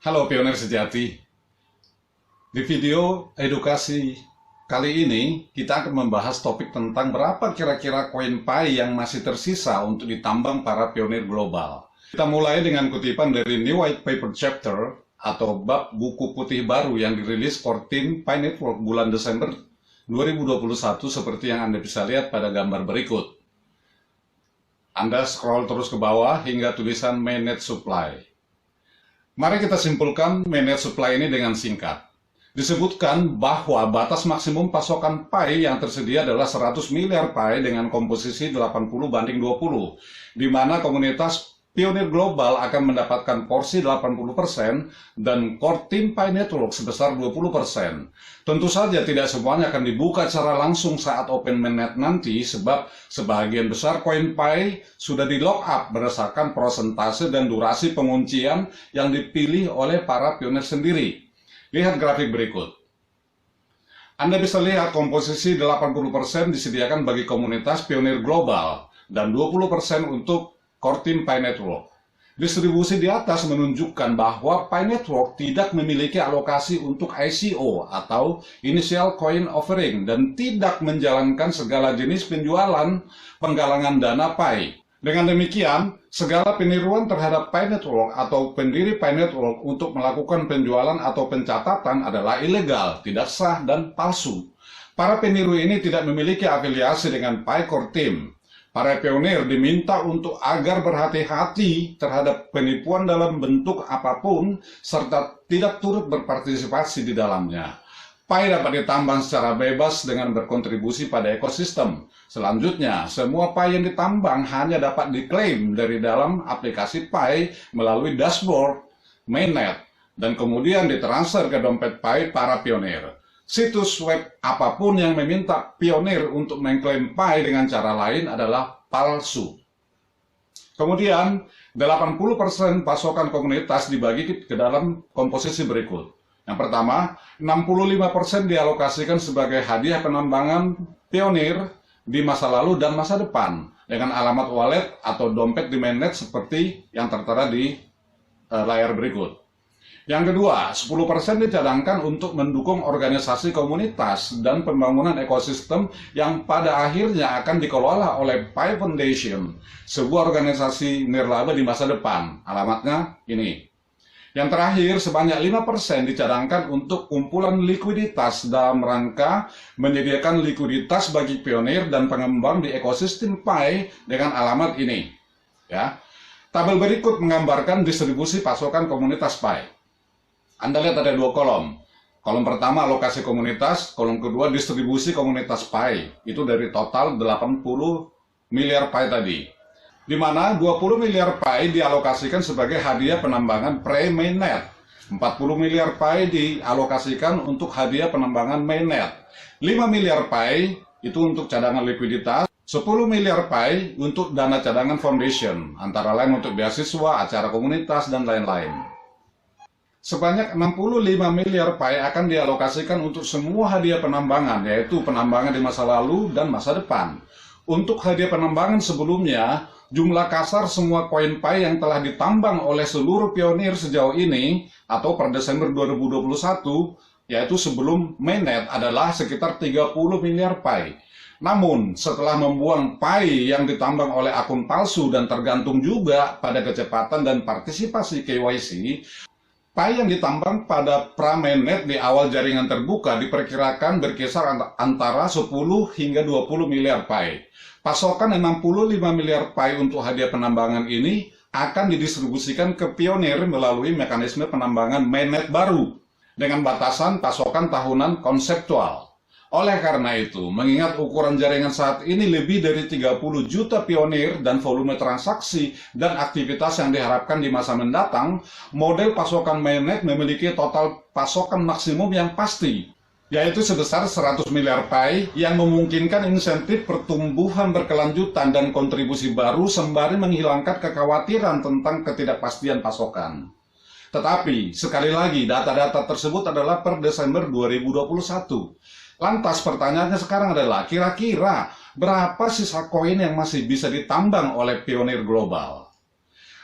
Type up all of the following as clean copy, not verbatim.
Halo pioner sejati, di video edukasi kali ini kita akan membahas topik tentang berapa kira-kira koin Pi yang masih tersisa untuk ditambang para pionir global. Kita mulai dengan kutipan dari New White Paper Chapter atau bab buku putih baru yang dirilis 14 Pi Network bulan Desember 2021 seperti yang Anda bisa lihat pada gambar berikut. Anda scroll terus ke bawah hingga tulisan Mainnet Supply. Mari kita simpulkan mainnet supply ini dengan singkat. Disebutkan bahwa batas maksimum pasokan Pi yang tersedia adalah 100 miliar Pi dengan komposisi 80/20, di mana komunitas pionir global akan mendapatkan porsi 80% dan core team Pi Network sebesar 20%. Tentu saja tidak semuanya akan dibuka secara langsung saat open mainnet nanti, sebab sebagian besar koin Pi sudah di lock up berdasarkan persentase dan durasi penguncian yang dipilih oleh para pionir sendiri. Lihat grafik berikut. Anda bisa lihat komposisi 80% disediakan bagi komunitas pionir global dan 20% untuk core team Pi Network. Distribusi di atas menunjukkan bahwa Pi Network tidak memiliki alokasi untuk ICO atau Initial Coin Offering dan tidak menjalankan segala jenis penjualan penggalangan dana Pi. Dengan demikian, segala peniruan terhadap Pi Network atau pendiri Pi Network untuk melakukan penjualan atau pencatatan adalah ilegal, tidak sah, dan palsu. Para peniru ini tidak memiliki afiliasi dengan Pi Core Team. Para pionir diminta untuk agar berhati-hati terhadap penipuan dalam bentuk apapun serta tidak turut berpartisipasi di dalamnya. Pi dapat ditambang secara bebas dengan berkontribusi pada ekosistem. Selanjutnya, semua Pi yang ditambang hanya dapat diklaim dari dalam aplikasi Pi melalui dashboard mainnet dan kemudian ditransfer ke dompet Pi para pionir. Situs web apapun yang meminta pionir untuk mengklaim Pi dengan cara lain adalah palsu. Kemudian, 80% pasokan komunitas dibagi ke dalam komposisi berikut. Yang pertama, 65% dialokasikan sebagai hadiah penambangan pionir di masa lalu dan masa depan dengan alamat wallet atau dompet di mainnet seperti yang tertera di layar berikut. Yang kedua, 10% dicadangkan untuk mendukung organisasi komunitas dan pembangunan ekosistem yang pada akhirnya akan dikelola oleh Pi Foundation, sebuah organisasi nirlaba di masa depan. Alamatnya ini. Yang terakhir, sebanyak 5% dicadangkan untuk kumpulan likuiditas dalam rangka menyediakan likuiditas bagi pionir dan pengembang di ekosistem Pi dengan alamat ini. Ya. Tabel berikut menggambarkan distribusi pasokan komunitas Pi. Anda lihat ada dua kolom. Kolom pertama alokasi komunitas, kolom kedua distribusi komunitas Pi. Itu dari total 80 miliar Pi tadi. Di mana 20 miliar Pi dialokasikan sebagai hadiah penambangan pre-mainnet. 40 miliar Pi dialokasikan untuk hadiah penambangan mainnet. 5 miliar Pi itu untuk cadangan likuiditas. 10 miliar Pi untuk dana cadangan foundation, antara lain untuk beasiswa, acara komunitas, dan lain-lain. Sebanyak 65 miliar Pi akan dialokasikan untuk semua hadiah penambangan, yaitu penambangan di masa lalu dan masa depan. Untuk hadiah penambangan sebelumnya, jumlah kasar semua koin Pi yang telah ditambang oleh seluruh pionir sejauh ini, atau per Desember 2021, yaitu sebelum mainnet adalah sekitar 30 miliar Pi. Namun, setelah membuang Pi yang ditambang oleh akun palsu dan tergantung juga pada kecepatan dan partisipasi KYC, Pi yang ditambang pada pra-mainnet di awal jaringan terbuka diperkirakan berkisar antara 10 hingga 20 miliar Pi. Pasokan 65 miliar Pi untuk hadiah penambangan ini akan didistribusikan ke pionir melalui mekanisme penambangan mainnet baru dengan batasan pasokan tahunan konseptual. Oleh karena itu, mengingat ukuran jaringan saat ini lebih dari 30 juta pionir dan volume transaksi dan aktivitas yang diharapkan di masa mendatang, model pasokan mainnet memiliki total pasokan maksimum yang pasti, yaitu sebesar 100 miliar Pi yang memungkinkan insentif pertumbuhan berkelanjutan dan kontribusi baru sembari menghilangkan kekhawatiran tentang ketidakpastian pasokan. Tetapi, sekali lagi, data-data tersebut adalah per Desember 2021. Lantas pertanyaannya sekarang adalah, kira-kira berapa sisa koin yang masih bisa ditambang oleh pionir global?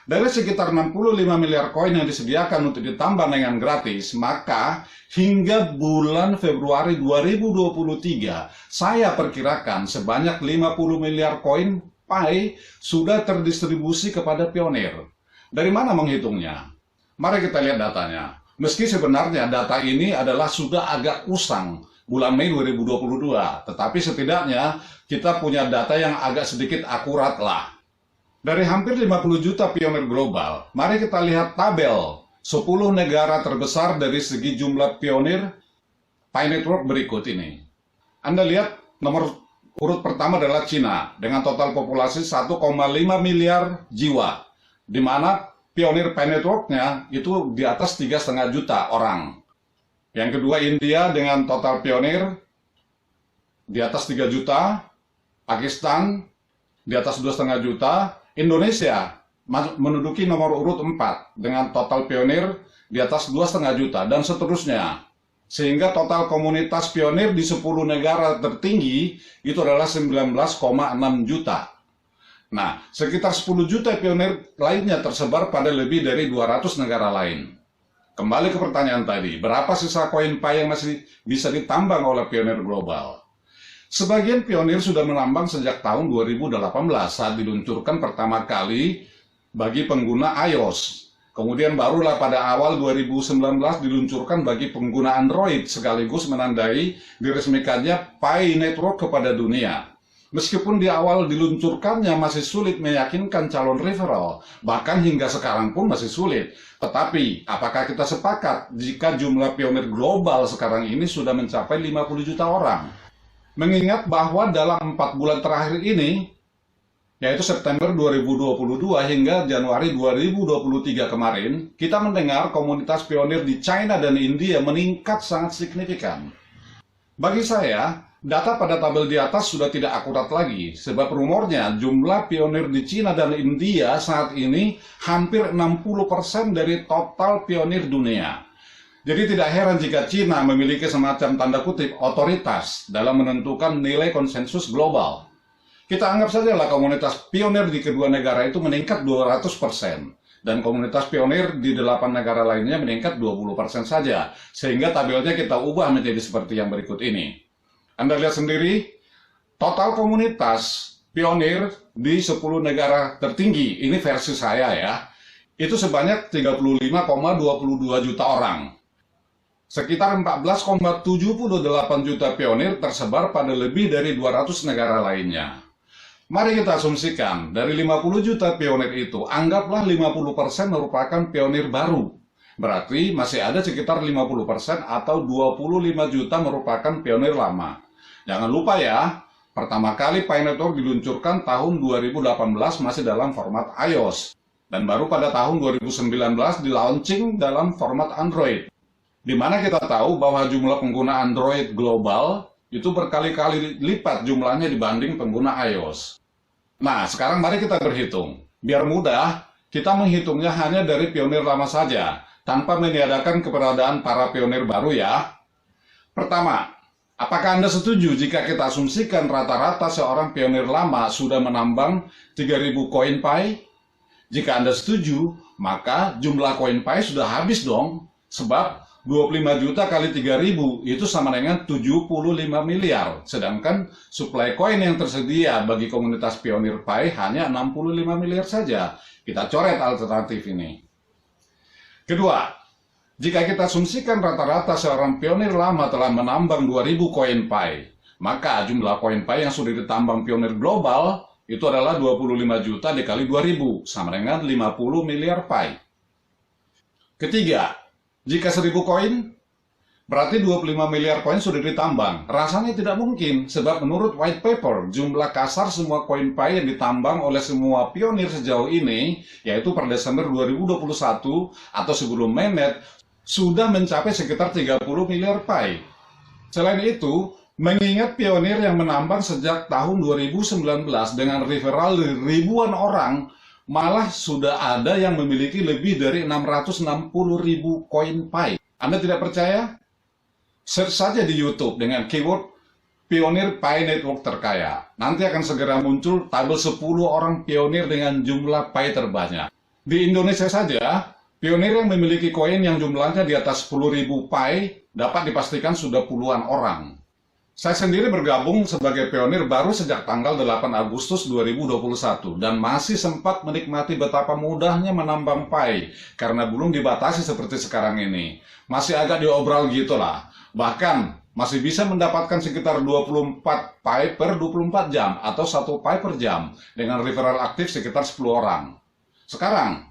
Dari sekitar 65 miliar koin yang disediakan untuk ditambang dengan gratis, maka hingga bulan Februari 2023, saya perkirakan sebanyak 50 miliar koin Pi sudah terdistribusi kepada pionir. Dari mana menghitungnya? Mari kita lihat datanya. Meski sebenarnya data ini adalah sudah agak usang bulan Mei 2022, tetapi setidaknya kita punya data yang agak sedikit akurat lah. Dari hampir 50 juta pionir global, mari kita lihat tabel 10 negara terbesar dari segi jumlah pionir Pi Network berikut ini. Anda lihat nomor urut pertama adalah Cina dengan total populasi 1,5 miliar jiwa, di mana pionir Pi Network-nya itu di atas 3,5 juta orang. Yang kedua India dengan total pionir di atas 3 juta, Pakistan di atas 2,5 juta, Indonesia menduduki nomor urut 4 dengan total pionir di atas 2,5 juta, dan seterusnya. Sehingga total komunitas pionir di 10 negara tertinggi itu adalah 19,6 juta. Nah, sekitar 10 juta pionir lainnya tersebar pada lebih dari 200 negara lain. Kembali ke pertanyaan tadi, berapa sisa koin Pi yang masih bisa ditambang oleh pionir global? Sebagian pionir sudah menambang sejak tahun 2018 saat diluncurkan pertama kali bagi pengguna iOS. Kemudian barulah pada awal 2019 diluncurkan bagi pengguna Android, sekaligus menandai diresmikannya Pi Network kepada dunia. Meskipun di awal diluncurkannya masih sulit meyakinkan calon referral, bahkan hingga sekarang pun masih sulit. Tetapi, apakah kita sepakat jika jumlah pionir global sekarang ini sudah mencapai 50 juta orang? Mengingat bahwa dalam 4 bulan terakhir ini, yaitu September 2022 hingga Januari 2023 kemarin, kita mendengar komunitas pionir di China dan India meningkat sangat signifikan. Bagi saya, data pada tabel di atas sudah tidak akurat lagi, sebab rumornya jumlah pionir di China dan India saat ini hampir 60% dari total pionir dunia. Jadi tidak heran jika China memiliki semacam tanda kutip otoritas dalam menentukan nilai konsensus global. Kita anggap sajalah komunitas pionir di kedua negara itu meningkat 200%, dan komunitas pionir di 8 negara lainnya meningkat 20% saja, sehingga tabelnya kita ubah menjadi seperti yang berikut ini. Anda lihat sendiri, total komunitas pionir di 10 negara tertinggi, ini versi saya ya, itu sebanyak 35,22 juta orang. Sekitar 14,78 juta pionir tersebar pada lebih dari 200 negara lainnya. Mari kita asumsikan, dari 50 juta pionir itu, anggaplah 50% merupakan pionir baru. Berarti masih ada sekitar 50% atau 25 juta merupakan pionir lama. Jangan lupa ya, pertama kali Pi Network diluncurkan tahun 2018 masih dalam format iOS. Dan baru pada tahun 2019 di-launching dalam format Android. Di mana kita tahu bahwa jumlah pengguna Android global itu berkali-kali lipat jumlahnya dibanding pengguna iOS. Nah, sekarang mari kita berhitung. Biar mudah, kita menghitungnya hanya dari pionir lama saja, tanpa meniadakan keberadaan para pionir baru ya. Pertama, apakah Anda setuju jika kita asumsikan rata-rata seorang pionir lama sudah menambang 3.000 koin Pi? Jika Anda setuju, maka jumlah koin Pi sudah habis dong, sebab 25 juta kali 3.000 itu sama dengan 75 miliar. Sedangkan suplai koin yang tersedia bagi komunitas pionir Pi hanya 65 miliar saja. Kita coret alternatif ini. Kedua, jika kita asumsikan rata-rata seorang pionir lama telah menambang 2.000 koin Pi, maka jumlah koin Pi yang sudah ditambang pionir global itu adalah 25 juta dikali 2.000, sama dengan 50 miliar Pi. Ketiga, jika 1.000 koin, berarti 25 miliar koin sudah ditambang. Rasanya tidak mungkin, sebab menurut white paper, jumlah kasar semua koin Pi yang ditambang oleh semua pionir sejauh ini, yaitu per Desember 2021 atau sebelum mainnet, sudah mencapai sekitar 30 miliar Pi. Selain itu, mengingat pionir yang menambang sejak tahun 2019 dengan referral ribuan orang, malah sudah ada yang memiliki lebih dari 660.000 koin Pi. Anda tidak percaya? Search saja di YouTube dengan keyword pionir Pi Network terkaya. Nanti akan segera muncul tabel 10 orang pionir dengan jumlah Pi terbanyak. Di Indonesia saja, pionir yang memiliki koin yang jumlahnya di atas 10.000 pi dapat dipastikan sudah puluhan orang. Saya sendiri bergabung sebagai pionir baru sejak tanggal 8 Agustus 2021 dan masih sempat menikmati betapa mudahnya menambang pi karena belum dibatasi seperti sekarang ini. Masih agak diobral gitulah. Bahkan masih bisa mendapatkan sekitar 24 pi per 24 jam atau 1 pi per jam dengan referral aktif sekitar 10 orang. Sekarang,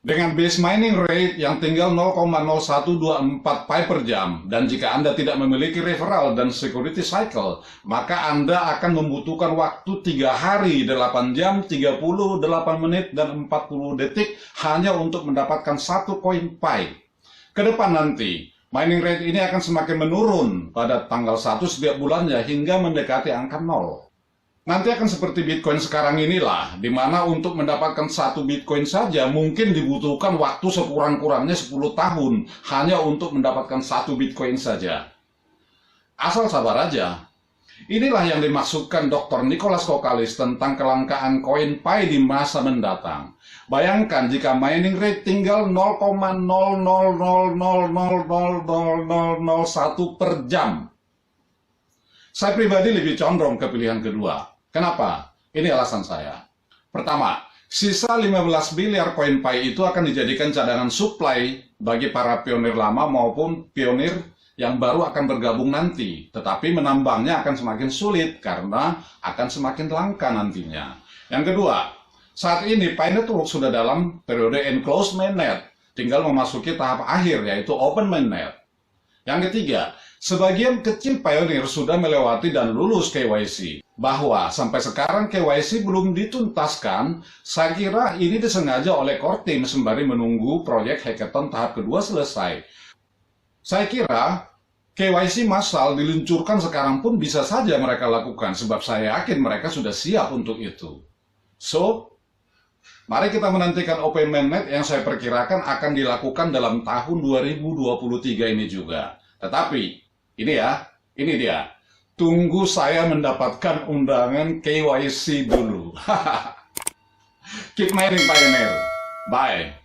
dengan base mining rate yang tinggal 0,0124 pi per jam, dan jika Anda tidak memiliki referral dan security cycle, maka Anda akan membutuhkan waktu 3 hari, 8 jam, 38 menit, dan 40 detik hanya untuk mendapatkan 1 koin pi. Kedepan nanti, mining rate ini akan semakin menurun pada tanggal 1 setiap bulannya hingga mendekati angka 0. Nanti akan seperti Bitcoin sekarang inilah, di mana untuk mendapatkan 1 Bitcoin saja mungkin dibutuhkan waktu sekurang-kurangnya 10 tahun hanya untuk mendapatkan 1 Bitcoin saja. Asal sabar aja. Inilah yang dimaksudkan Dr. Nicholas Kokalis tentang kelangkaan koin pi di masa mendatang. Bayangkan jika mining rate tinggal 0,0000000001 per jam. Saya pribadi lebih condong ke pilihan kedua. Kenapa? Ini alasan saya. Pertama, sisa 15 miliar koin pi itu akan dijadikan cadangan supply bagi para pionir lama maupun pionir yang baru akan bergabung nanti. Tetapi menambangnya akan semakin sulit karena akan semakin langka nantinya. Yang kedua, saat ini Pi Network sudah dalam periode enclosed mainnet, tinggal memasuki tahap akhir yaitu open mainnet. Yang ketiga, sebagian kecil pionir sudah melewati dan lulus KYC. Bahwa sampai sekarang KYC belum dituntaskan, saya kira ini disengaja oleh core team sembari menunggu proyek hackathon tahap kedua selesai. Saya kira KYC massal diluncurkan sekarang pun bisa saja mereka lakukan, sebab saya yakin mereka sudah siap untuk itu. So, mari kita menantikan open mainnet yang saya perkirakan akan dilakukan dalam tahun 2023 ini juga. Tetapi, ini dia. Tunggu saya mendapatkan undangan KYC dulu. Keep mining, pioneer. Bye.